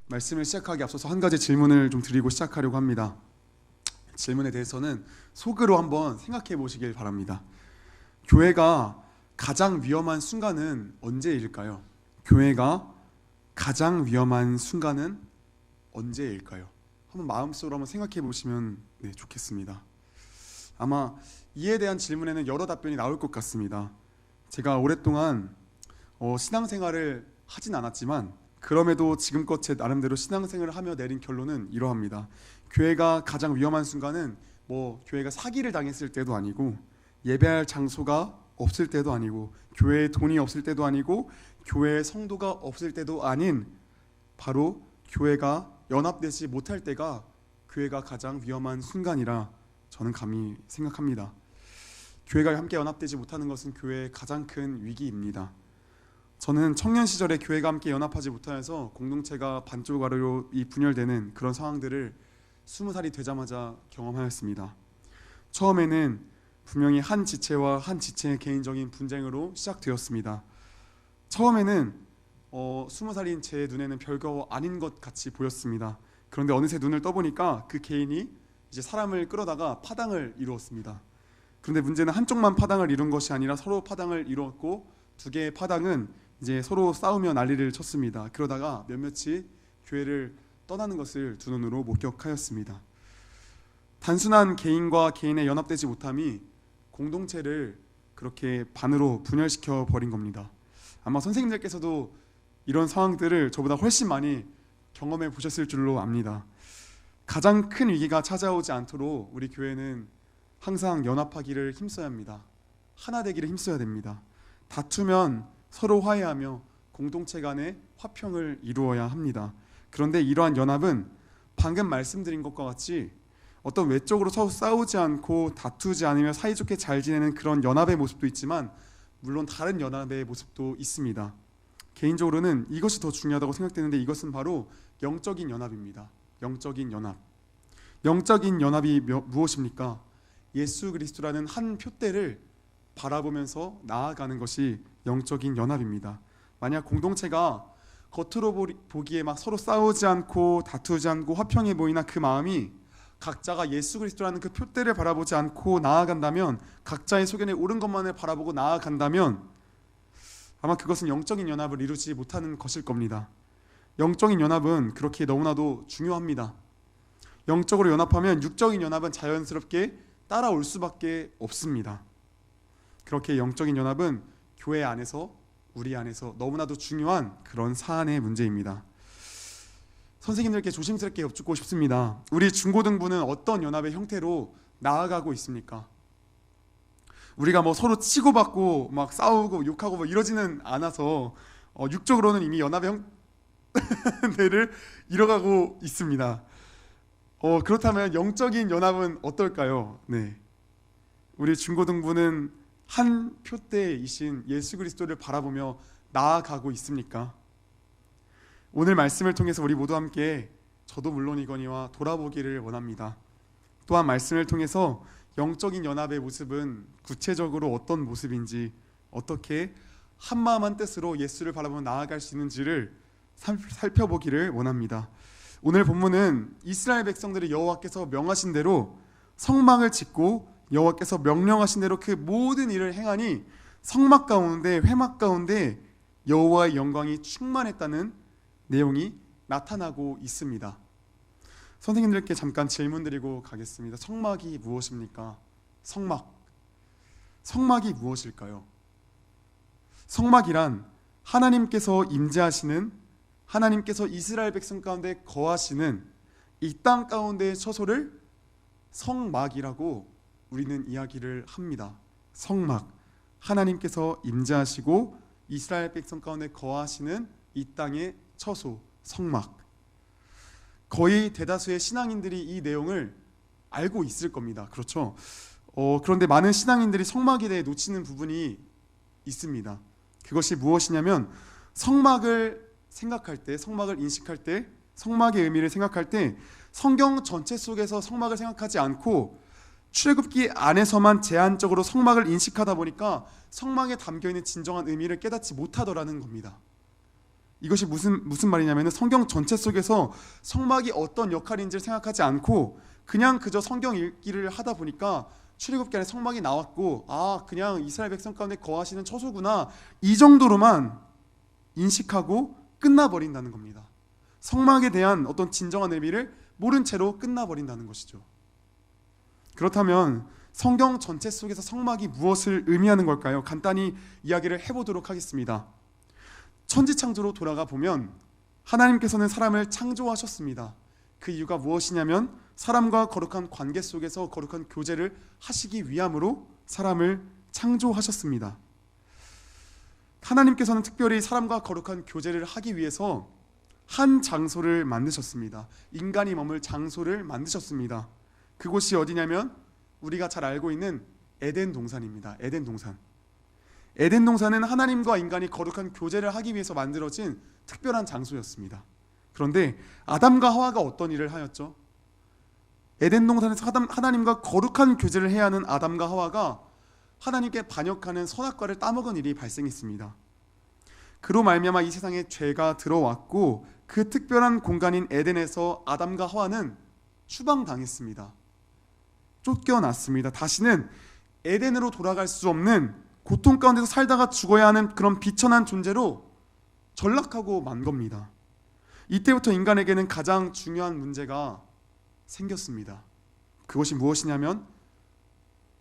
말씀을 시작하기 앞서서 한 가지 질문을 좀 드리고 시작하려고 합니다. 질문에 대해서는 속으로 한번 생각해 보시길 바랍니다. 교회가 가장 위험한 순간은 언제일까요? 교회가 가장 위험한 순간은 언제일까요? 한번 마음속으로 한번 생각해 보시면 좋겠습니다. 아마 이에 대한 질문에는 여러 답변이 나올 것 같습니다. 제가 오랫동안 신앙생활을 하진 않았지만 그럼에도 지금껏 제 나름대로 신앙생활을 하며 내린 결론은 이러합니다. 교회가 가장 위험한 순간은 교회가 사기를 당했을 때도 아니고, 예배할 장소가 없을 때도 아니고, 교회에 돈이 없을 때도 아니고, 교회에 성도가 없을 때도 아닌 바로 교회가 연합되지 못할 때가 교회가 가장 위험한 순간이라 저는 감히 생각합니다. 교회가 함께 연합되지 못하는 것은 교회의 가장 큰 위기입니다. 저는 청년 시절에 교회가 함께 연합하지 못하여서 공동체가 반쪽으로 분열되는 그런 상황들을 20살이 되자마자 경험하였습니다. 처음에는 분명히 한 지체와 한 지체의 개인적인 분쟁으로 시작되었습니다. 처음에는 20살인 제 눈에는 별거 아닌 것 같이 보였습니다. 그런데 어느새 눈을 떠보니까 그 개인이 이제 사람을 끌어다가 파당을 이루었습니다. 그런데 문제는 한쪽만 파당을 이룬 것이 아니라 서로 파당을 이루었고, 두 개의 파당은 이제 서로 싸우며 난리를 쳤습니다. 그러다가 몇몇이 교회를 떠나는 것을 두 눈으로 목격하였습니다. 단순한 개인과 개인의 연합되지 못함이 공동체를 그렇게 반으로 분열시켜 버린 겁니다. 아마 선생님들께서도 이런 상황들을 저보다 훨씬 많이 경험해 보셨을 줄로 압니다. 가장 큰 위기가 찾아오지 않도록 우리 교회는 항상 연합하기를 힘써야 합니다. 하나 되기를 힘써야 됩니다. 다투면 서로 화해하며 공동체 간의 화평을 이루어야 합니다. 그런데 이러한 연합은 방금 말씀드린 것과 같이 어떤 외적으로 서로 싸우지 않고 다투지 않으며 사이좋게 잘 지내는 그런 연합의 모습도 있지만, 물론 다른 연합의 모습도 있습니다. 개인적으로는 이것이 더 중요하다고 생각되는데, 이것은 바로 영적인 연합입니다. 영적인 연합. 영적인 연합이 무엇입니까? 예수 그리스도라는 한 표대를 바라보면서 나아가는 것이 영적인 연합입니다. 만약 공동체가 겉으로 보기에 막 서로 싸우지 않고 다투지 않고 화평해 보이나 그 마음이 각자가 예수 그리스도라는 그 표대를 바라보지 않고 나아간다면, 각자의 소견에 옳은 것만을 바라보고 나아간다면 아마 그것은 영적인 연합을 이루지 못하는 것일 겁니다. 영적인 연합은 그렇게 너무나도 중요합니다. 영적으로 연합하면 육적인 연합은 자연스럽게 따라올 수밖에 없습니다. 그렇게 영적인 연합은 교회 안에서, 우리 안에서 너무나도 중요한 그런 사안의 문제입니다. 선생님들께 조심스럽게 여쭙고 싶습니다. 우리 중고등부는 어떤 연합의 형태로 나아가고 있습니까? 우리가 서로 치고받고 막 싸우고 욕하고 이러지는 않아서 육적으로는 이미 연합의 형태를 이뤄가고 있습니다. 그렇다면 영적인 연합은 어떨까요? 우리 중고등부는 한 표대이신 예수 그리스도를 바라보며 나아가고 있습니까? 오늘 말씀을 통해서 우리 모두 함께, 저도 물론이거니와 돌아보기를 원합니다. 또한 말씀을 통해서 영적인 연합의 모습은 구체적으로 어떤 모습인지, 어떻게 한마음 한뜻으로 예수를 바라보며 나아갈 수 있는지를 살펴보기를 원합니다. 오늘 본문은 이스라엘 백성들이 여호와께서 명하신 대로 성막을 짓고 여호와께서 명령하신 대로 그 모든 일을 행하니 성막 가운데, 회막 가운데 여호와의 영광이 충만했다는 내용이 나타나고 있습니다. 선생님들께 잠깐 질문 드리고 가겠습니다. 성막이 무엇입니까? 성막이 무엇일까요? 성막이란 하나님께서 임재하시는, 하나님께서 이스라엘 백성 가운데 거하시는 이 땅 가운데의 처소를 성막이라고 우리는 이야기를 합니다. 성막, 하나님께서 임재하시고 이스라엘 백성 가운데 거하시는 이 땅의 처소, 성막. 거의 대다수의 신앙인들이 이 내용을 알고 있을 겁니다. 그렇죠? 그런데 많은 신앙인들이 성막에 대해 놓치는 부분이 있습니다. 그것이 무엇이냐면, 성막을 생각할 때, 성막을 인식할 때, 성막의 의미를 생각할 때 성경 전체 속에서 성막을 생각하지 않고 출애굽기 안에서만 제한적으로 성막을 인식하다 보니까 성막에 담겨있는 진정한 의미를 깨닫지 못하더라는 겁니다. 이것이 무슨 말이냐면 성경 전체 속에서 성막이 어떤 역할인지를 생각하지 않고 그냥 그저 성경 읽기를 하다 보니까 출애굽기 안에 성막이 나왔고 그냥 이스라엘 백성 가운데 거하시는 처소구나, 이 정도로만 인식하고 끝나버린다는 겁니다. 성막에 대한 어떤 진정한 의미를 모른 채로 끝나버린다는 것이죠. 그렇다면 성경 전체 속에서 성막이 무엇을 의미하는 걸까요? 간단히 이야기를 해보도록 하겠습니다. 천지창조로 돌아가 보면 하나님께서는 사람을 창조하셨습니다. 그 이유가 무엇이냐면 사람과 거룩한 관계 속에서 거룩한 교제를 하시기 위함으로 사람을 창조하셨습니다. 하나님께서는 특별히 사람과 거룩한 교제를 하기 위해서 한 장소를 만드셨습니다. 인간이 머물 장소를 만드셨습니다. 그곳이 어디냐면 우리가 잘 알고 있는 에덴 동산입니다. 에덴 동산. 에덴 동산은 하나님과 인간이 거룩한 교제를 하기 위해서 만들어진 특별한 장소였습니다. 그런데 아담과 하와가 어떤 일을 하였죠? 에덴 동산에서 하나님과 거룩한 교제를 해야 하는 아담과 하와가 하나님께 반역하는 선악과를 따먹은 일이 발생했습니다. 그로 말미암아 이 세상에 죄가 들어왔고 그 특별한 공간인 에덴에서 아담과 하와는 추방당했습니다. 쫓겨났습니다. 다시는 에덴으로 돌아갈 수 없는 고통 가운데서 살다가 죽어야 하는 그런 비천한 존재로 전락하고 만 겁니다. 이때부터 인간에게는 가장 중요한 문제가 생겼습니다. 그것이 무엇이냐면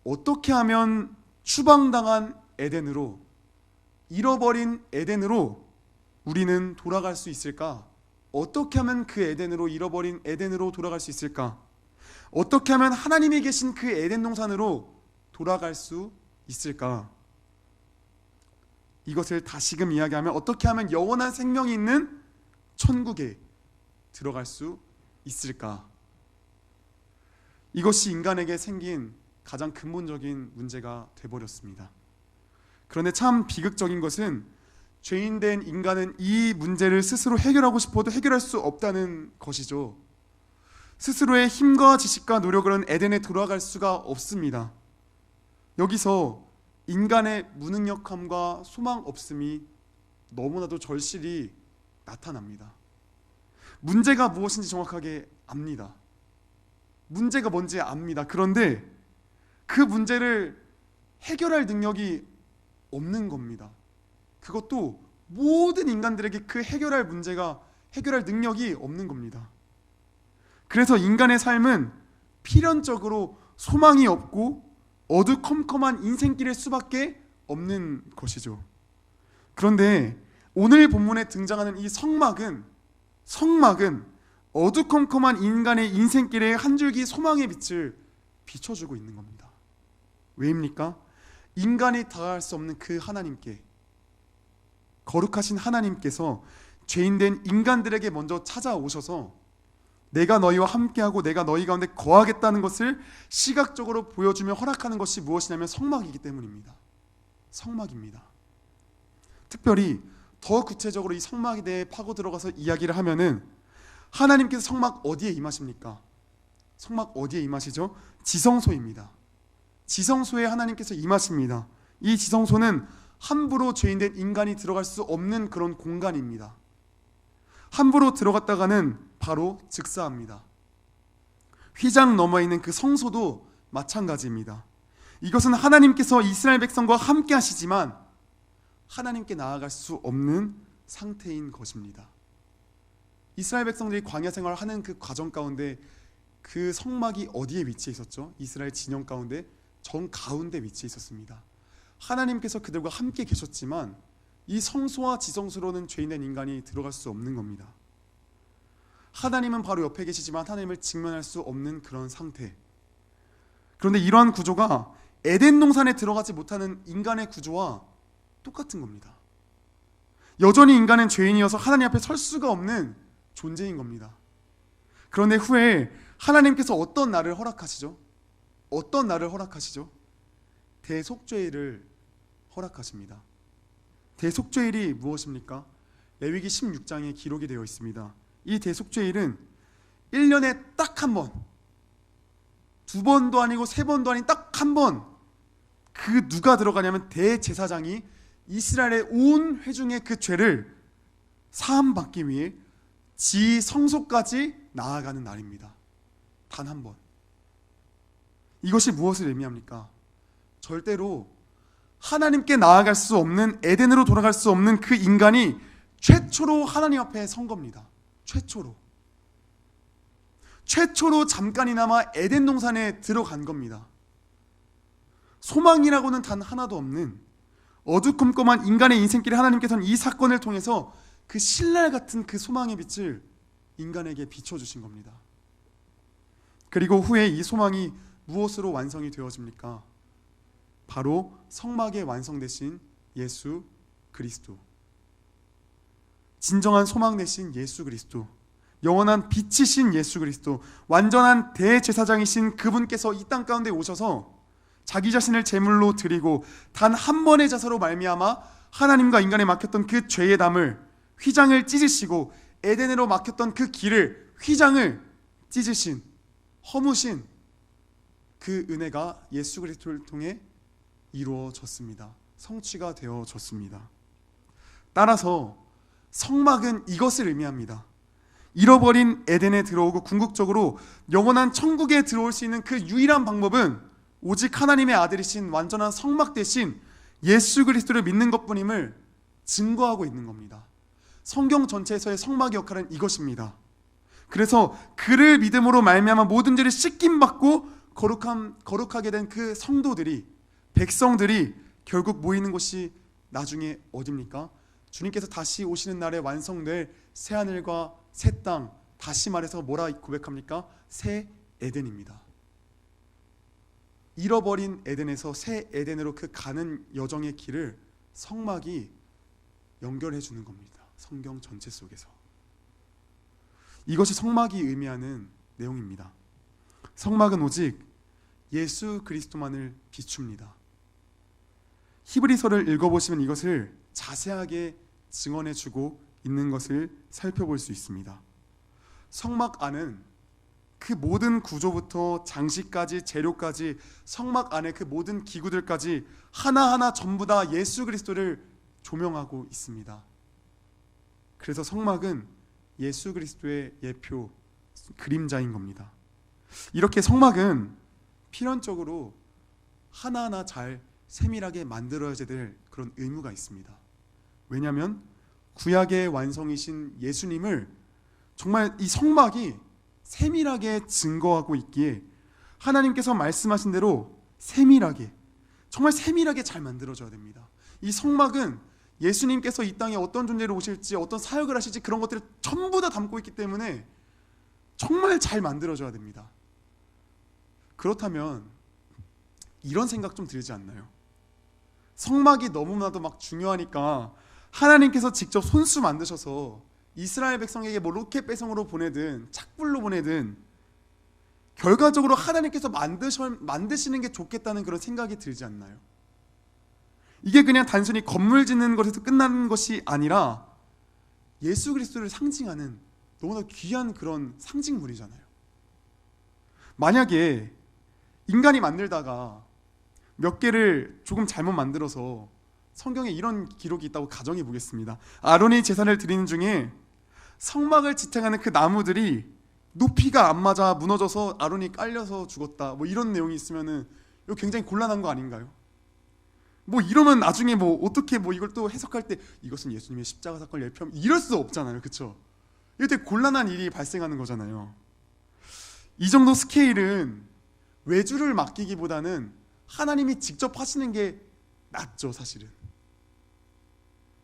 어떻게 하면 추방당한 에덴으로, 잃어버린 에덴으로 우리는 돌아갈 수 있을까? 어떻게 하면 그 에덴으로, 잃어버린 에덴으로 돌아갈 수 있을까? 어떻게 하면 하나님이 계신 그 에덴 동산으로 돌아갈 수 있을까? 이것을 다시금 이야기하면 어떻게 하면 영원한 생명이 있는 천국에 들어갈 수 있을까? 이것이 인간에게 생긴 가장 근본적인 문제가 되어버렸습니다. 그런데 참 비극적인 것은 죄인된 인간은 이 문제를 스스로 해결하고 싶어도 해결할 수 없다는 것이죠. 스스로의 힘과 지식과 노력으로는 에덴에 돌아갈 수가 없습니다. 여기서 인간의 무능력함과 소망 없음이 너무나도 절실히 나타납니다. 문제가 무엇인지 정확하게 압니다. 문제가 뭔지 압니다. 그런데 그 문제를 해결할 능력이 없는 겁니다. 그것도 모든 인간들에게 그 해결할 능력이 없는 겁니다. 그래서 인간의 삶은 필연적으로 소망이 없고 어두컴컴한 인생길일 수밖에 없는 것이죠. 그런데 오늘 본문에 등장하는 이 성막은 어두컴컴한 인간의 인생길에 한 줄기 소망의 빛을 비춰주고 있는 겁니다. 왜입니까? 인간이 다가갈 수 없는 그 하나님께, 거룩하신 하나님께서 죄인된 인간들에게 먼저 찾아오셔서 내가 너희와 함께하고 내가 너희 가운데 거하겠다는 것을 시각적으로 보여주며 허락하는 것이 무엇이냐면 성막이기 때문입니다. 성막입니다. 특별히 더 구체적으로 이 성막에 대해 파고 들어가서 이야기를 하면은 하나님께서 성막 어디에 임하십니까? 성막 어디에 임하시죠? 지성소입니다. 지성소에 하나님께서 임하십니다. 이 지성소는 함부로 죄인된 인간이 들어갈 수 없는 그런 공간입니다. 함부로 들어갔다가는 바로 즉사합니다. 휘장 넘어 있는 그 성소도 마찬가지입니다. 이것은 하나님께서 이스라엘 백성과 함께 하시지만 하나님께 나아갈 수 없는 상태인 것입니다. 이스라엘 백성들이 광야 생활을 하는 그 과정 가운데 그 성막이 어디에 위치해 있었죠? 이스라엘 진영 가운데 정 가운데 위치해 있었습니다. 하나님께서 그들과 함께 계셨지만 이 성소와 지성소로는 죄인된 인간이 들어갈 수 없는 겁니다. 하나님은 바로 옆에 계시지만 하나님을 직면할 수 없는 그런 상태. 그런데 이러한 구조가 에덴 동산에 들어가지 못하는 인간의 구조와 똑같은 겁니다. 여전히 인간은 죄인이어서 하나님 앞에 설 수가 없는 존재인 겁니다. 그런데 후에 하나님께서 어떤 날을 허락하시죠? 어떤 날을 허락하시죠? 대속죄일을 허락하십니다. 대속죄일이 무엇입니까? 레위기 16장에 기록이 되어 있습니다. 이 대속죄일은 1년에 딱 한 번, 두 번도 아니고 세 번도 아닌 딱 한 번, 그 누가 들어가냐면 대제사장이 이스라엘의 온 회중의 그 죄를 사함받기 위해 지 성소까지 나아가는 날입니다. 단 한 번. 이것이 무엇을 의미합니까? 절대로 하나님께 나아갈 수 없는, 에덴으로 돌아갈 수 없는 그 인간이 최초로 하나님 앞에 선 겁니다. 최초로 잠깐이나마 에덴 동산에 들어간 겁니다. 소망이라고는 단 하나도 없는 어두컴컴한 인간의 인생길에 하나님께서는 이 사건을 통해서 그 신랄 같은 그 소망의 빛을 인간에게 비춰주신 겁니다. 그리고 후에 이 소망이 무엇으로 완성이 되어집니까? 바로 성막의 완성되신 예수 그리스도, 진정한 소망 되신 예수 그리스도, 영원한 빛이신 예수 그리스도, 완전한 대제사장이신 그분께서 이 땅 가운데 오셔서 자기 자신을 제물로 드리고 단 한 번의 자사로 말미암아 하나님과 인간에 막혔던 그 죄의 담을, 휘장을 찢으시고 에덴으로 막혔던 그 길을, 휘장을 찢으신, 허무신 그 은혜가 예수 그리스도를 통해 이루어졌습니다. 성취가 되어졌습니다. 따라서 성막은 이것을 의미합니다. 잃어버린 에덴에 들어오고 궁극적으로 영원한 천국에 들어올 수 있는 그 유일한 방법은 오직 하나님의 아들이신 완전한 성막 대신 예수 그리스도를 믿는 것뿐임을 증거하고 있는 겁니다. 성경 전체에서의 성막의 역할은 이것입니다. 그래서 그를 믿음으로 말미암아 모든 죄를 씻김받고 거룩하게 된 그 성도들이, 백성들이 결국 모이는 곳이 나중에 어디입니까? 주님께서 다시 오시는 날에 완성될 새하늘과 새 땅, 다시 말해서 뭐라 고백합니까? 새 에덴입니다. 잃어버린 에덴에서 새 에덴으로 그 가는 여정의 길을 성막이 연결해 주는 겁니다. 성경 전체 속에서. 이것이 성막이 의미하는 내용입니다. 성막은 오직 예수 그리스도만을 비춥니다. 히브리서를 읽어보시면 이것을 자세하게 증언해주고 있는 것을 살펴볼 수 있습니다. 성막 안은 그 모든 구조부터 장식까지, 재료까지, 성막 안에 그 모든 기구들까지 하나하나 전부 다 예수 그리스도를 조명하고 있습니다. 그래서 성막은 예수 그리스도의 예표, 그림자인 겁니다. 이렇게 성막은 필연적으로 하나하나 잘 세밀하게 만들어야 될 그런 의무가 있습니다. 왜냐하면 구약의 완성이신 예수님을 정말 이 성막이 세밀하게 증거하고 있기에 하나님께서 말씀하신 대로 세밀하게, 정말 세밀하게 잘 만들어져야 됩니다. 이 성막은 예수님께서 이 땅에 어떤 존재로 오실지, 어떤 사역을 하실지 그런 것들을 전부 다 담고 있기 때문에 정말 잘 만들어져야 됩니다. 그렇다면 이런 생각 좀 들지 않나요? 성막이 너무나도 막 중요하니까 하나님께서 직접 손수 만드셔서 이스라엘 백성에게 뭐 로켓 배송으로 보내든 착불로 보내든 결과적으로 하나님께서 만드시는 게 좋겠다는 그런 생각이 들지 않나요? 이게 그냥 단순히 건물 짓는 것에서 끝나는 것이 아니라 예수 그리스도를 상징하는 너무나 귀한 그런 상징물이잖아요. 만약에 인간이 만들다가 몇 개를 조금 잘못 만들어서, 성경에 이런 기록이 있다고 가정해 보겠습니다. 아론이 제사를 드리는 중에 성막을 지탱하는 그 나무들이 높이가 안 맞아 무너져서 아론이 깔려서 죽었다, 뭐 이런 내용이 있으면은 이거 굉장히 곤란한 거 아닌가요? 뭐 이러면 나중에 뭐 어떻게 뭐 이걸 또 해석할 때 이것은 예수님의 십자가 사건을 예표하면 이럴 수 없잖아요, 그렇죠? 이럴 때 곤란한 일이 발생하는 거잖아요. 이 정도 스케일은 외주를 맡기기보다는 하나님이 직접 하시는 게 낫죠, 사실은.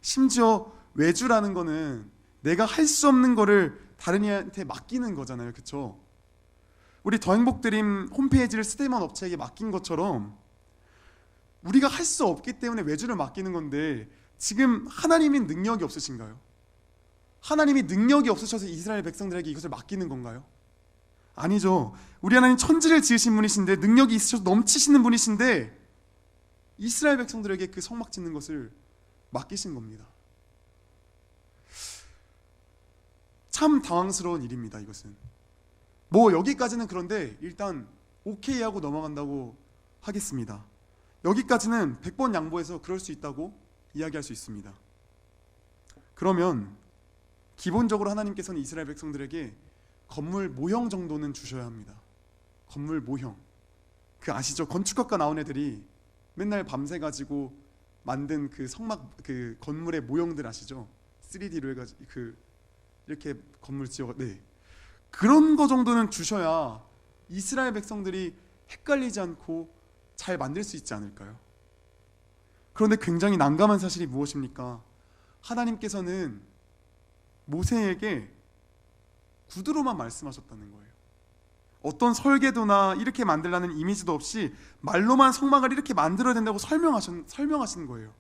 심지어 외주라는 거는 내가 할 수 없는 거를 다른 이한테 맡기는 거잖아요, 그렇죠? 우리 더행복드림 홈페이지를 스테이먼 업체에게 맡긴 것처럼 우리가 할 수 없기 때문에 외주를 맡기는 건데, 지금 하나님이 능력이 없으신가요? 하나님이 능력이 없으셔서 이스라엘 백성들에게 이것을 맡기는 건가요? 아니죠. 우리 하나님 천지를 지으신 분이신데, 능력이 있으셔서 넘치시는 분이신데 이스라엘 백성들에게 그 성막 짓는 것을 맡기신 겁니다. 참 당황스러운 일입니다, 이것은. 뭐 여기까지는 그런데 일단 오케이 하고 넘어간다고 하겠습니다. 여기까지는 100번 양보해서 그럴 수 있다고 이야기할 수 있습니다. 그러면 기본적으로 하나님께서는 이스라엘 백성들에게 건물 모형 정도는 주셔야 합니다. 건물 모형. 그 아시죠? 건축학과 나온 애들이 맨날 밤새 가지고 만든 그 성막 그 건물의 모형들 아시죠? 3D로 해가지고 그 이렇게 건물 지어 그런 거 정도는 주셔야 이스라엘 백성들이 헷갈리지 않고 잘 만들 수 있지 않을까요? 그런데 굉장히 난감한 사실이 무엇입니까? 하나님께서는 모세에게 구두로만 말씀하셨다는 거예요. 어떤 설계도나 이렇게 만들라는 이미지도 없이 말로만 성막을 이렇게 만들어야 된다고 설명하시는 거예요.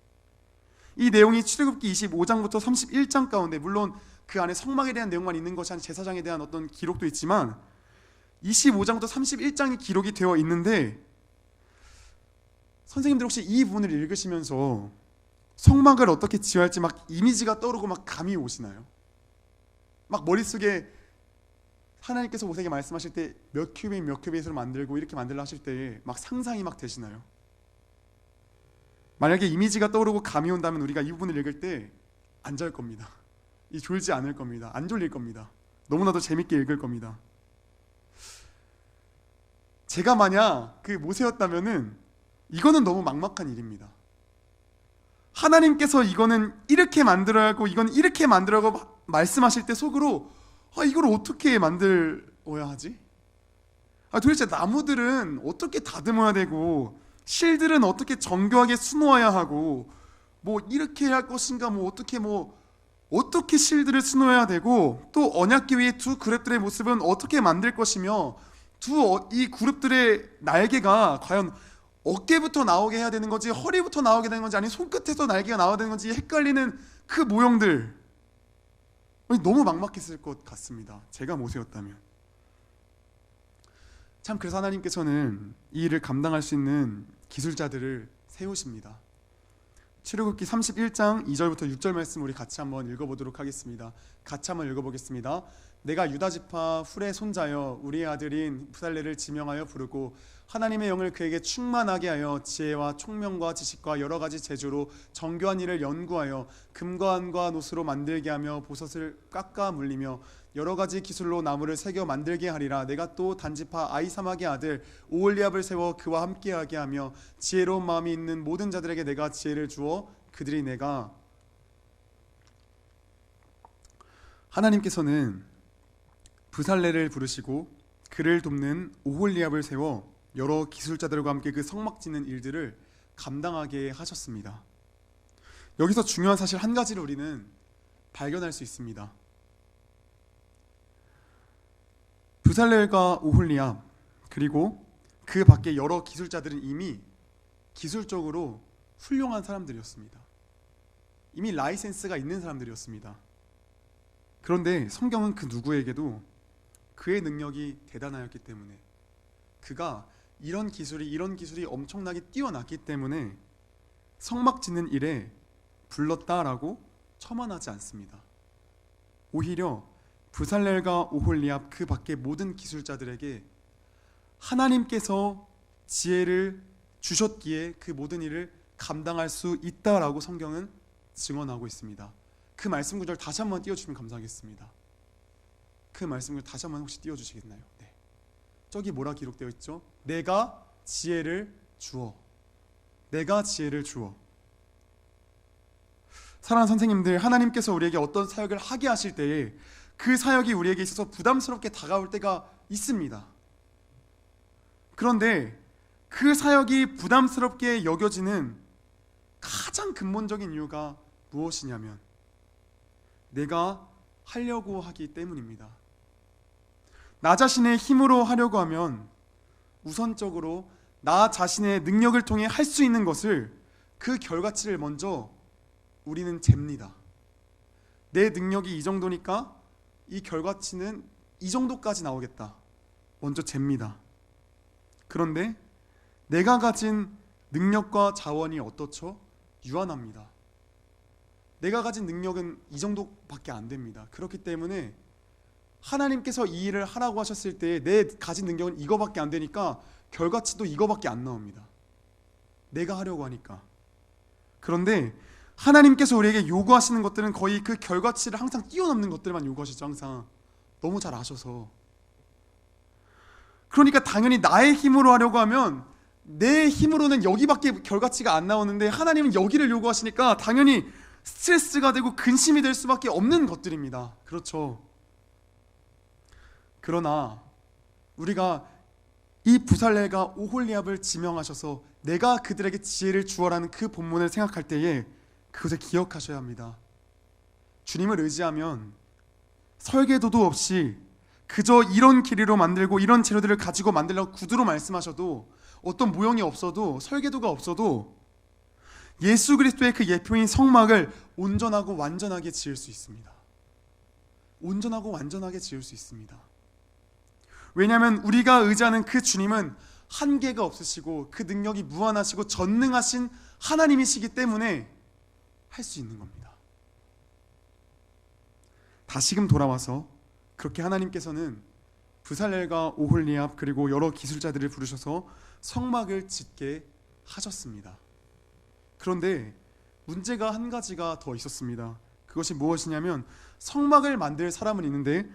이 내용이 출애굽기 25장부터 31장 가운데, 물론 그 안에 성막에 대한 내용만 있는 것이 아니라 제사장에 대한 어떤 기록도 있지만 25장부터 31장이 기록이 되어 있는데, 선생님들 혹시 이 부분을 읽으시면서 성막을 어떻게 지어야 할지 막 이미지가 떠오르고 막 감이 오시나요? 막 머릿속에 하나님께서 모세에게 말씀하실 때 몇 큐빅 몇 큐빅으로 만들고 이렇게 만들라 하실 때 막 상상이 막 되시나요? 만약에 이미지가 떠오르고 감이 온다면 우리가 이 부분을 읽을 때 안 잘 겁니다. 졸지 않을 겁니다. 안 졸릴 겁니다. 너무나도 재밌게 읽을 겁니다. 제가 만약 그 모세였다면은 이거는 너무 막막한 일입니다. 하나님께서 이거는 이렇게 만들어야 하고 이건 이렇게 만들라고 말씀하실 때 속으로 이걸 어떻게 만들어야 하지? 도대체 나무들은 어떻게 다듬어야 되고 실들은 어떻게 정교하게 수놓아야 하고 뭐 이렇게 할 것인가 어떻게 실들을 수놓아야 되고 또 언약궤의 두 그룹들의 모습은 어떻게 만들 것이며 이 그룹들의 날개가 과연 어깨부터 나오게 해야 되는 건지 허리부터 나오게 되는 건지 아니면 손끝에서 날개가 나와야 되는 건지 헷갈리는 그 모형들 너무 막막했을 것 같습니다. 제가 모세였다면. 참 그래서 하나님께서는 이 일을 감당할 수 있는 기술자들을 세우십니다. 출애굽기 31장 2절부터 6절 말씀 우리 같이 한번 읽어보도록 하겠습니다. 같이 한번 읽어보겠습니다. 내가 유다 지파 훌의 손자여 우리의 아들인 부살레를 지명하여 부르고 하나님의 영을 그에게 충만하게 하여 지혜와 총명과 지식과 여러 가지 재주로 정교한 일을 연구하여 금과 은과 노스로 만들게 하며 보석을 깎아 물리며 여러 가지 기술로 나무를 새겨 만들게 하리라. 내가 또 단지파 아히사막의 아들 오홀리압을 세워 그와 함께하게 하며 지혜로운 마음이 있는 모든 자들에게 내가 지혜를 주어 그들이 내가 하나님께서는 부살레를 부르시고 그를 돕는 오홀리압을 세워 여러 기술자들과 함께 그 성막 짓는 일들을 감당하게 하셨습니다. 여기서 중요한 사실 한 가지를 우리는 발견할 수 있습니다. 부살렐과 오홀리압 그리고 그 밖에 여러 기술자들은 이미 기술적으로 훌륭한 사람들이었습니다. 이미 라이센스가 있는 사람들이었습니다. 그런데 성경은 그 누구에게도 그의 능력이 대단하였기 때문에 그가 이런 기술이 엄청나게 뛰어났기 때문에 성막 짓는 일에 불렀다라고 첨언하지 않습니다. 오히려 부살렐과 오홀리압 그 밖의 모든 기술자들에게 하나님께서 지혜를 주셨기에 그 모든 일을 감당할 수 있다라고 성경은 증언하고 있습니다. 그 말씀 구절 다시 한번 띄워주시면 감사하겠습니다. 그 말씀 구절 다시 한번 혹시 띄워주시겠나요? 네. 저기 뭐라 기록되어 있죠? 내가 지혜를 주어. 내가 지혜를 주어. 사랑하는 선생님들, 하나님께서 우리에게 어떤 사역을 하게 하실 때에 그 사역이 우리에게 있어서 부담스럽게 다가올 때가 있습니다. 그런데 그 사역이 부담스럽게 여겨지는 가장 근본적인 이유가 무엇이냐면 내가 하려고 하기 때문입니다. 나 자신의 힘으로 하려고 하면 우선적으로 나 자신의 능력을 통해 할 수 있는 것을 그 결과치를 먼저 우리는 잽니다. 내 능력이 이 정도니까 이 결과치는 이 정도까지 나오겠다. 먼저 잽니다. 그런데 내가 가진 능력과 자원이 어떻죠? 유한합니다. 내가 가진 능력은 이 정도밖에 안 됩니다. 그렇기 때문에 하나님께서 이 일을 하라고 하셨을 때 내 가진 능력은 이거밖에 안 되니까 결과치도 이거밖에 안 나옵니다. 내가 하려고 하니까. 그런데 하나님께서 우리에게 요구하시는 것들은 거의 그 결과치를 항상 뛰어넘는 것들만 요구하시죠. 항상 너무 잘 아셔서. 그러니까 당연히 나의 힘으로 하려고 하면 내 힘으로는 여기밖에 결과치가 안 나오는데 하나님은 여기를 요구하시니까 당연히 스트레스가 되고 근심이 될 수밖에 없는 것들입니다. 그렇죠. 그러나 우리가 이 부살렐과 오홀리압을 지명하셔서 내가 그들에게 지혜를 주어라는 그 본문을 생각할 때에 그것을 기억하셔야 합니다. 주님을 의지하면 설계도도 없이 그저 이런 길이로 만들고 이런 재료들을 가지고 만들라고 구두로 말씀하셔도, 어떤 모형이 없어도, 설계도가 없어도 예수 그리스도의 그 예표인 성막을 온전하고 완전하게 지을 수 있습니다. 온전하고 완전하게 지을 수 있습니다. 왜냐하면 우리가 의지하는 그 주님은 한계가 없으시고 그 능력이 무한하시고 전능하신 하나님이시기 때문에 할 수 있는 겁니다. 다시금 돌아와서 그렇게 하나님께서는 부살렐과 오홀리압 그리고 여러 기술자들을 부르셔서 성막을 짓게 하셨습니다. 그런데 문제가 한 가지가 더 있었습니다. 그것이 무엇이냐면 성막을 만들 사람은 있는데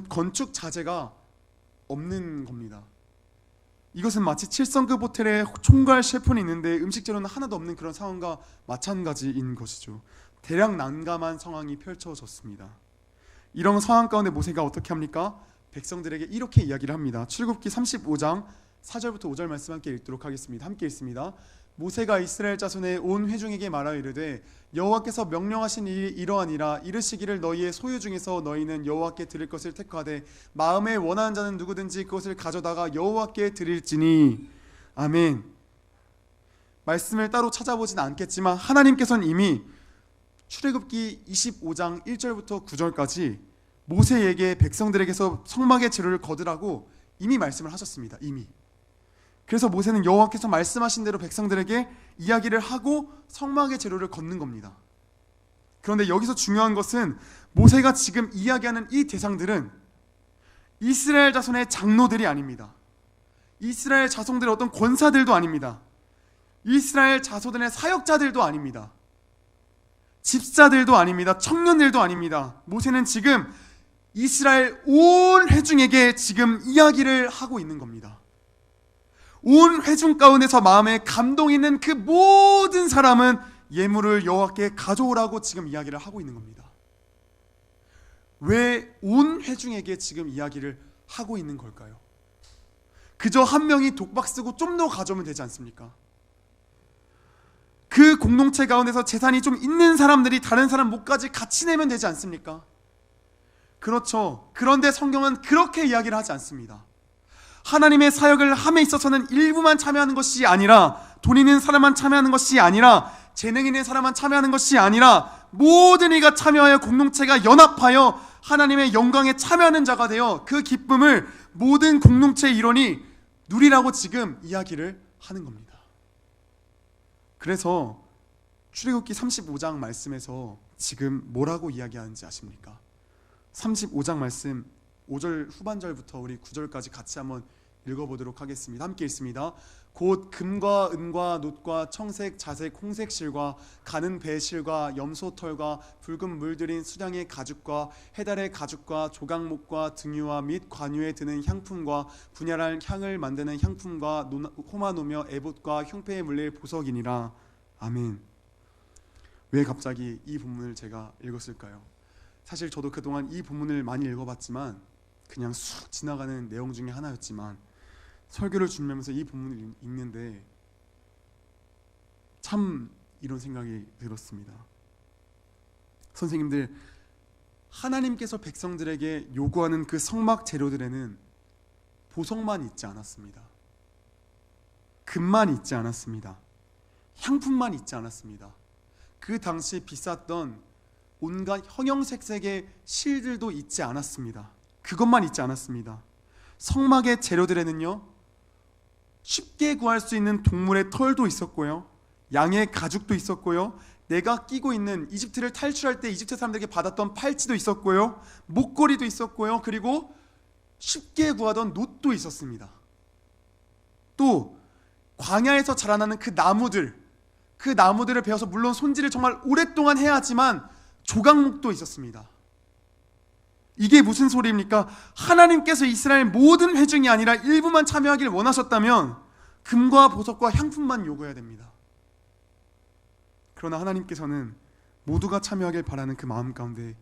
건축 자재가 없는 겁니다. 이것은 마치 7성급 호텔에 총괄 셰프는 있는데 음식 재료는 하나도 없는 그런 상황과 마찬가지인 것이죠. 대략 난감한 상황이 펼쳐졌습니다. 이런 상황 가운데 모세가 어떻게 합니까? 백성들에게 이렇게 이야기를 합니다. 출애굽기 35장 4절부터 5절 말씀 함께 읽도록 하겠습니다. 함께 읽습니다. 모세가 이스라엘 자손의 온 회중에게 말하여 이르되 여호와께서 명령하신 일이 이러하니라. 이르시기를 너희의 소유 중에서 너희는 여호와께 드릴 것을 택하되 마음에 원하는 자는 누구든지 그것을 가져다가 여호와께 드릴지니. 아멘. 말씀을 따로 찾아보진 않겠지만 하나님께서는 이미 출애굽기 25장 1절부터 9절까지 모세에게 백성들에게서 성막의 재료를 거두라고 이미 말씀을 하셨습니다. 이미. 그래서 모세는 여호와께서 말씀하신 대로 백성들에게 이야기를 하고 성막의 재료를 걷는 겁니다. 그런데 여기서 중요한 것은 모세가 지금 이야기하는 이 대상들은 이스라엘 자손의 장로들이 아닙니다. 이스라엘 자손들의 어떤 권사들도 아닙니다. 이스라엘 자손들의 사역자들도 아닙니다. 집사들도 아닙니다. 청년들도 아닙니다. 모세는 지금 이스라엘 온 회중에게 지금 이야기를 하고 있는 겁니다. 온 회중 가운데서 마음에 감동 있는 그 모든 사람은 예물을 여호와께 가져오라고 지금 이야기를 하고 있는 겁니다. 왜 온 회중에게 지금 이야기를 하고 있는 걸까요? 그저 한 명이 독박 쓰고 좀 더 가져오면 되지 않습니까? 그 공동체 가운데서 재산이 좀 있는 사람들이 다른 사람 몫까지 같이 내면 되지 않습니까? 그렇죠. 그런데 성경은 그렇게 이야기를 하지 않습니다. 하나님의 사역을 함에 있어서는 일부만 참여하는 것이 아니라, 돈 있는 사람만 참여하는 것이 아니라, 재능 있는 사람만 참여하는 것이 아니라 모든 이가 참여하여 공동체가 연합하여 하나님의 영광에 참여하는 자가 되어 그 기쁨을 모든 공동체의 일원이 누리라고 지금 이야기를 하는 겁니다. 그래서 출애굽기 35장 말씀에서 지금 뭐라고 이야기하는지 아십니까? 35장 말씀 5절 후반절부터 우리 9절까지 같이 한번 읽어보도록 하겠습니다. 함께 읽습니다. 곧 금과 은과 놋과 청색, 자색, 홍색 실과 가는 배실과 염소털과 붉은 물들인 수량의 가죽과 해달의 가죽과 조각목과 등유와 및 관유에 드는 향품과 분야랄 향을 만드는 향품과 호마노며 에봇과 흉패에 물릴 보석이니라. 아멘. 왜 갑자기 이 본문을 제가 읽었을까요? 사실 저도 그동안 이 본문을 많이 읽어봤지만 그냥 쑥 지나가는 내용 중에 하나였지만 설교를 준비하면서 이 본문을 읽는데 참 이런 생각이 들었습니다. 선생님들, 하나님께서 백성들에게 요구하는 그 성막 재료들에는 보석만 있지 않았습니다. 금만 있지 않았습니다. 향품만 있지 않았습니다. 그 당시 비쌌던 온갖 형형색색의 실들도 있지 않았습니다. 그것만 있지 않았습니다. 성막의 재료들에는요, 쉽게 구할 수 있는 동물의 털도 있었고요, 양의 가죽도 있었고요, 내가 끼고 있는 이집트를 탈출할 때 이집트 사람들에게 받았던 팔찌도 있었고요, 목걸이도 있었고요, 그리고 쉽게 구하던 놋도 있었습니다. 또 광야에서 자라나는 그 나무들, 그 나무들을 베어서 물론 손질을 정말 오랫동안 해야 하지만 조각목도 있었습니다. 이게 무슨 소리입니까? 하나님께서 이스라엘 모든 회중이 아니라 일부만 참여하기를 원하셨다면 금과 보석과 향품만 요구해야 됩니다. 그러나 하나님께서는 모두가 참여하길 바라는 그 마음 가운데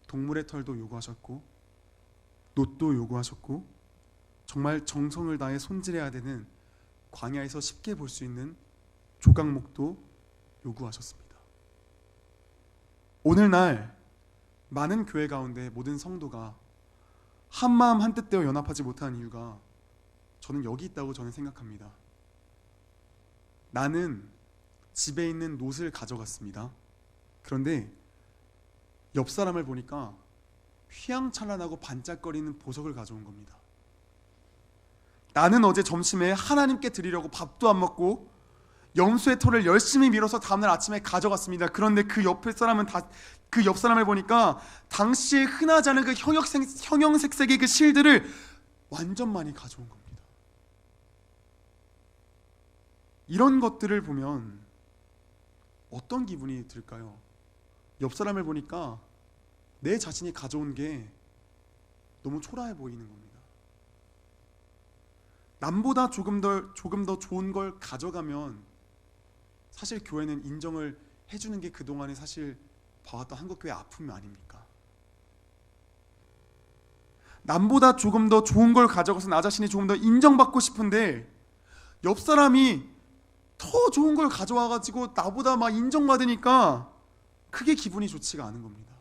동물의 털도 요구하셨고 놋도 요구하셨고 정말 정성을 다해 손질해야 되는 광야에서 쉽게 볼 수 있는 조각목도 요구하셨습니다. 오늘날 많은 교회 가운데 모든 성도가 한마음 한뜻 되어 연합하지 못하는 이유가 저는 여기 있다고 저는 생각합니다. 나는 집에 있는 놋을 가져갔습니다. 그런데 옆 사람을 보니까 휘황찬란하고 반짝거리는 보석을 가져온 겁니다. 나는 어제 점심에 하나님께 드리려고 밥도 안 먹고 염소의 털을 열심히 밀어서 다음날 아침에 가져갔습니다. 그런데 그 옆 사람을 보니까 당시에 흔하지 않은 그 형형색색의 그 실들을 완전 많이 가져온 겁니다. 이런 것들을 보면 어떤 기분이 들까요? 옆 사람을 보니까 내 자신이 가져온 게 너무 초라해 보이는 겁니다. 남보다 조금 더 좋은 걸 가져가면 사실 교회는 인정을 해주는 게 그동안에 사실 봐왔던 한국교회의 아픔이 아닙니까? 남보다 조금 더 좋은 걸 가져가서 나 자신이 조금 더 인정받고 싶은데 옆 사람이 더 좋은 걸 가져와가지고 나보다 막 인정받으니까 그게 기분이 좋지가 않은 겁니다.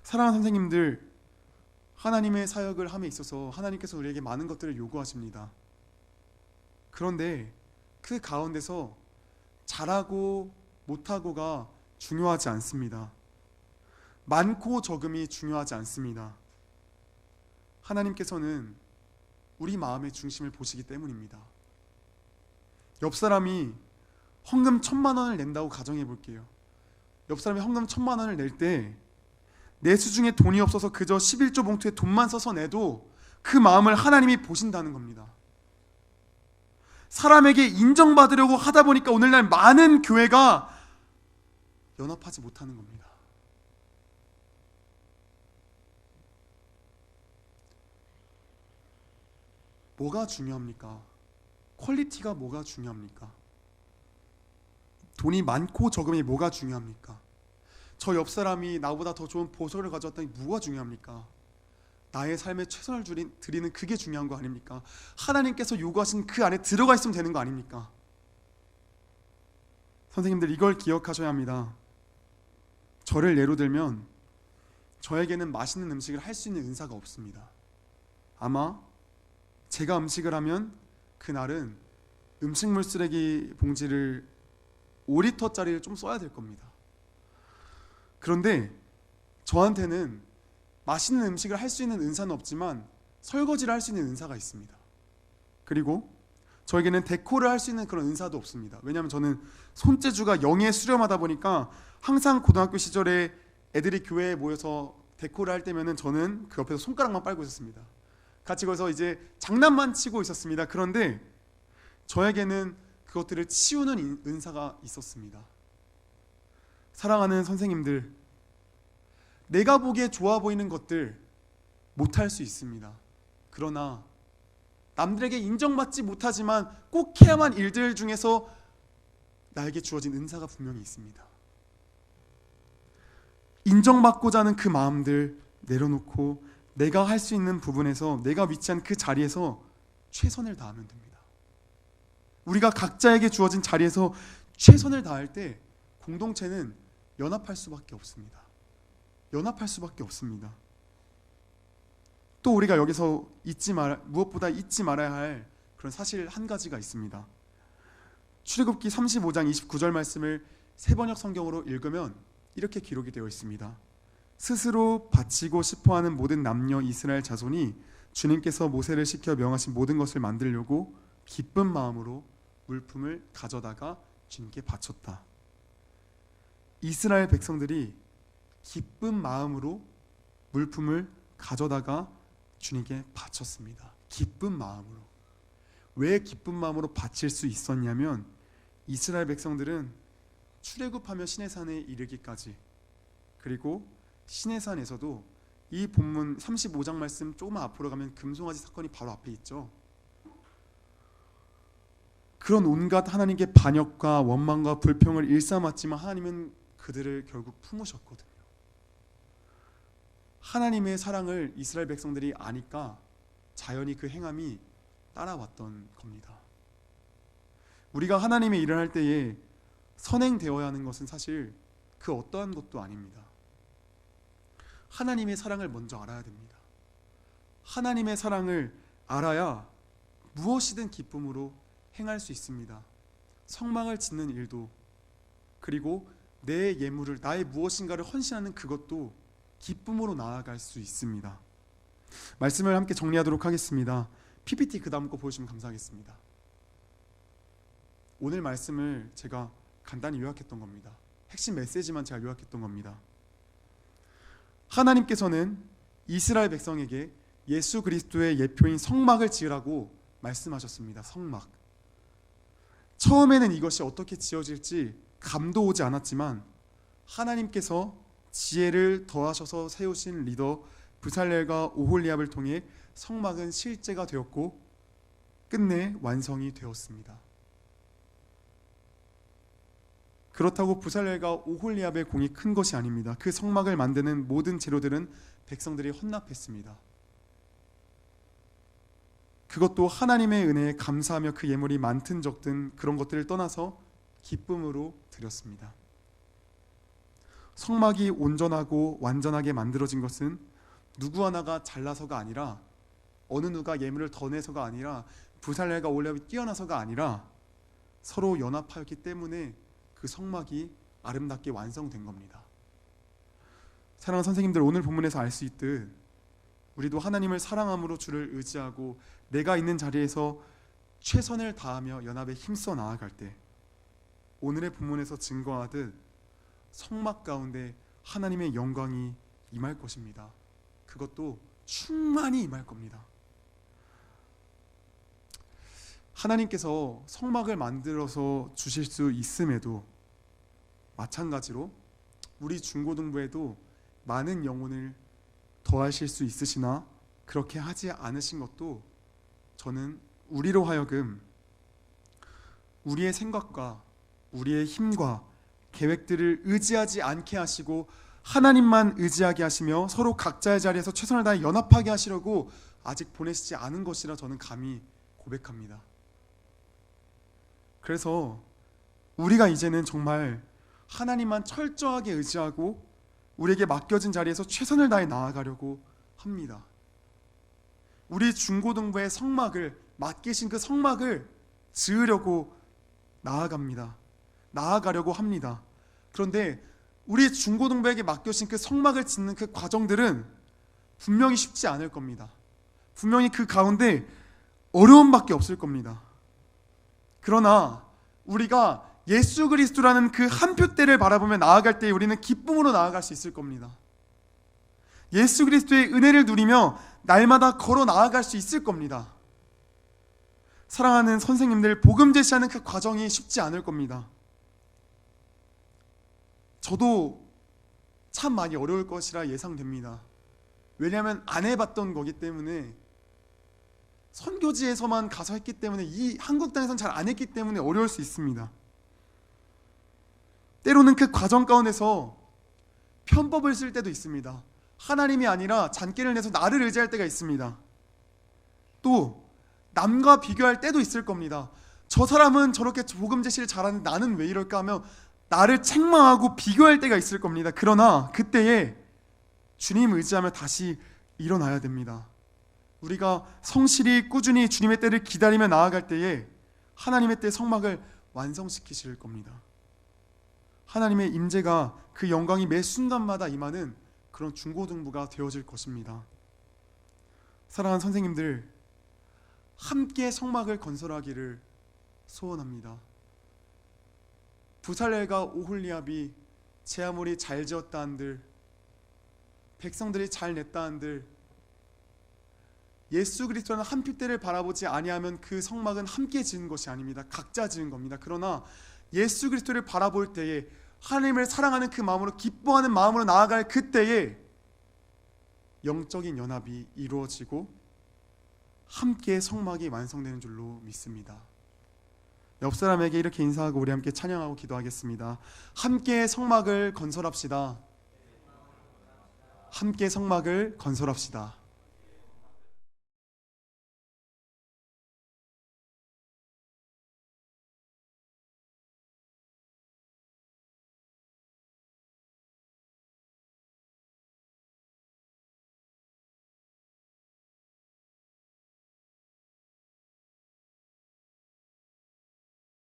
사랑하는 선생님들, 하나님의 사역을 함에 있어서 하나님께서 우리에게 많은 것들을 요구하십니다. 그런데 그 가운데서 잘하고 못하고가 중요하지 않습니다. 많고 적음이 중요하지 않습니다. 하나님께서는 우리 마음의 중심을 보시기 때문입니다. 옆 사람이 헌금 1,000,000원을 낸다고 가정해 볼게요. 옆 사람이 헌금 1,000,000원을 낼 때 내 수중에 돈이 없어서 그저 11조 봉투에 돈만 써서 내도 그 마음을 하나님이 보신다는 겁니다. 사람에게 인정받으려고 하다 보니까 오늘날 많은 교회가 연합하지 못하는 겁니다. 뭐가 중요합니까? 퀄리티가 뭐가 중요합니까? 돈이 많고 적음이 뭐가 중요합니까? 저 옆 사람이 나보다 더 좋은 보석을 가져왔다니 뭐가 중요합니까? 나의 삶에 최선을 드리는 그게 중요한 거 아닙니까? 하나님께서 요구하신 그 안에 들어가 있으면 되는 거 아닙니까? 선생님들, 이걸 기억하셔야 합니다. 저를 예로 들면 저에게는 맛있는 음식을 할 수 있는 은사가 없습니다. 아마 제가 음식을 하면 그날은 음식물 쓰레기 봉지를 5리터짜리를 좀 써야 될 겁니다. 그런데 저한테는 맛있는 음식을 할 수 있는 은사는 없지만 설거지를 할 수 있는 은사가 있습니다. 그리고 저에게는 데코를 할 수 있는 그런 은사도 없습니다. 왜냐하면 저는 손재주가 영에 수렴하다 보니까 항상 고등학교 시절에 애들이 교회에 모여서 데코를 할 때면은 저는 그 옆에서 손가락만 빨고 있었습니다. 같이 거기서 이제 장난만 치고 있었습니다. 그런데 저에게는 그것들을 치우는 은사가 있었습니다. 사랑하는 선생님들, 내가 보기에 좋아 보이는 것들 못할 수 있습니다. 그러나 남들에게 인정받지 못하지만 꼭 해야만 일들 중에서 나에게 주어진 은사가 분명히 있습니다. 인정받고자 하는 그 마음들 내려놓고 내가 할 수 있는 부분에서, 내가 위치한 그 자리에서 최선을 다하면 됩니다. 우리가 각자에게 주어진 자리에서 최선을 다할 때 공동체는 연합할 수밖에 없습니다. 연합할 수밖에 없습니다. 또 우리가 여기서 무엇보다 잊지 말아야 할 그런 사실 한 가지가 있습니다. 출애굽기 35장 29절 말씀을 세번역 성경으로 읽으면 이렇게 기록이 되어 있습니다. 스스로 바치고 싶어하는 모든 남녀 이스라엘 자손이 주님께서 모세를 시켜 명하신 모든 것을 만들려고 기쁜 마음으로 물품을 가져다가 주님께 바쳤다. 이스라엘 백성들이 기쁜 마음으로 물품을 가져다가 주님께 바쳤습니다. 기쁜 마음으로. 왜 기쁜 마음으로 바칠 수 있었냐면 이스라엘 백성들은 출애굽하며 시내산에 이르기까지, 그리고 시내산에서도 이 본문 35장 말씀 조금만 앞으로 가면 금송아지 사건이 바로 앞에 있죠. 그런 온갖 하나님께 반역과 원망과 불평을 일삼았지만 하나님은 그들을 결국 품으셨거든요. 하나님의 사랑을 이스라엘 백성들이 아니까 자연히 그 행함이 따라왔던 겁니다. 우리가 하나님의 일을 할 때에 선행되어야 하는 것은 사실 그 어떠한 것도 아닙니다. 하나님의 사랑을 먼저 알아야 됩니다. 하나님의 사랑을 알아야 무엇이든 기쁨으로 행할 수 있습니다. 성막을 짓는 일도, 그리고 내 예물을, 나의 무엇인가를 헌신하는 그것도 기쁨으로 나아갈 수 있습니다. 말씀을 함께 정리하도록 하겠습니다. PPT 그 다음 거 보여주시면 감사하겠습니다. 오늘 말씀을 제가 간단히 요약했던 겁니다. 핵심 메시지만 제가 요약했던 겁니다. 하나님께서는 이스라엘 백성에게 예수 그리스도의 예표인 성막을 지으라고 말씀하셨습니다. 성막. 처음에는 이것이 어떻게 지어질지 감도 오지 않았지만 하나님께서 지혜를 더하셔서 세우신 리더 부살렐과 오홀리압을 통해 성막은 실제가 되었고 끝내 완성이 되었습니다. 그렇다고 부살렐과 오홀리압의 공이 큰 것이 아닙니다. 그 성막을 만드는 모든 재료들은 백성들이 헌납했습니다. 그것도 하나님의 은혜에 감사하며 그 예물이 많든 적든 그런 것들을 떠나서 기쁨으로 드렸습니다. 성막이 온전하고 완전하게 만들어진 것은 누구 하나가 잘나서가 아니라, 어느 누가 예물을 더 내서가 아니라, 부살렐과 오홀리압이 뛰어나서가 아니라 서로 연합하였기 때문에 그 성막이 아름답게 완성된 겁니다. 사랑하는 선생님들, 오늘 본문에서 알 수 있듯 우리도 하나님을 사랑함으로 주를 의지하고 내가 있는 자리에서 최선을 다하며 연합에 힘써 나아갈 때 오늘의 본문에서 증거하듯 성막 가운데 하나님의 영광이 임할 것입니다. 그것도 충만히 임할 겁니다. 하나님께서 성막을 만들어서 주실 수 있음에도 마찬가지로 우리 중고등부에도 많은 영혼을 더하실 수 있으시나 그렇게 하지 않으신 것도 저는 우리로 하여금 우리의 생각과 우리의 힘과 계획들을 의지하지 않게 하시고 하나님만 의지하게 하시며 서로 각자의 자리에서 최선을 다해 연합하게 하시려고 아직 보내시지 않은 것이라 저는 감히 고백합니다. 그래서 우리가 이제는 정말 하나님만 철저하게 의지하고 우리에게 맡겨진 자리에서 최선을 다해 나아가려고 합니다. 우리 중고등부의 성막을, 맡기신 그 성막을 지으려고 나아가려고 합니다. 그런데 우리 중고등부에게 맡겨진 그 성막을 짓는 그 과정들은 분명히 쉽지 않을 겁니다. 분명히 그 가운데 어려움밖에 없을 겁니다. 그러나 우리가 예수 그리스도라는 그 한 표대를 바라보며 나아갈 때 우리는 기쁨으로 나아갈 수 있을 겁니다. 예수 그리스도의 은혜를 누리며 날마다 걸어 나아갈 수 있을 겁니다. 사랑하는 선생님들, 복음 제시하는 그 과정이 쉽지 않을 겁니다. 저도 참 많이 어려울 것이라 예상됩니다. 왜냐하면 안 해봤던 거기 때문에, 선교지에서만 가서 했기 때문에, 이 한국 땅에서는 잘 안 했기 때문에 어려울 수 있습니다. 때로는 그 과정 가운데서 편법을 쓸 때도 있습니다. 하나님이 아니라 잔꾀를 내서 나를 의지할 때가 있습니다. 또 남과 비교할 때도 있을 겁니다. 저 사람은 저렇게 복음 제시를 잘하는데 나는 왜 이럴까 하며 나를 책망하고 비교할 때가 있을 겁니다. 그러나 그때에 주님 의지하며 다시 일어나야 됩니다. 우리가 성실히 꾸준히 주님의 때를 기다리며 나아갈 때에 하나님의 때 성막을 완성시키실 겁니다. 하나님의 임재가, 그 영광이 매 순간마다 임하는 그런 중고등부가 되어질 것입니다. 사랑하는 선생님들, 함께 성막을 건설하기를 소원합니다. 부살렐과 오홀리압이 제 아무리 잘 지었다 한들, 백성들이 잘 냈다 한들, 예수 그리스도라는 한 표대를 바라보지 아니하면 그 성막은 함께 지은 것이 아닙니다. 각자 지은 겁니다. 그러나 예수 그리스도를 바라볼 때에, 하나님을 사랑하는 그 마음으로, 기뻐하는 마음으로 나아갈 그때에 영적인 연합이 이루어지고 함께 성막이 완성되는 줄로 믿습니다. 옆 사람에게 이렇게 인사하고 우리 함께 찬양하고 기도하겠습니다. 함께 성막을 건설합시다. 함께 성막을 건설합시다.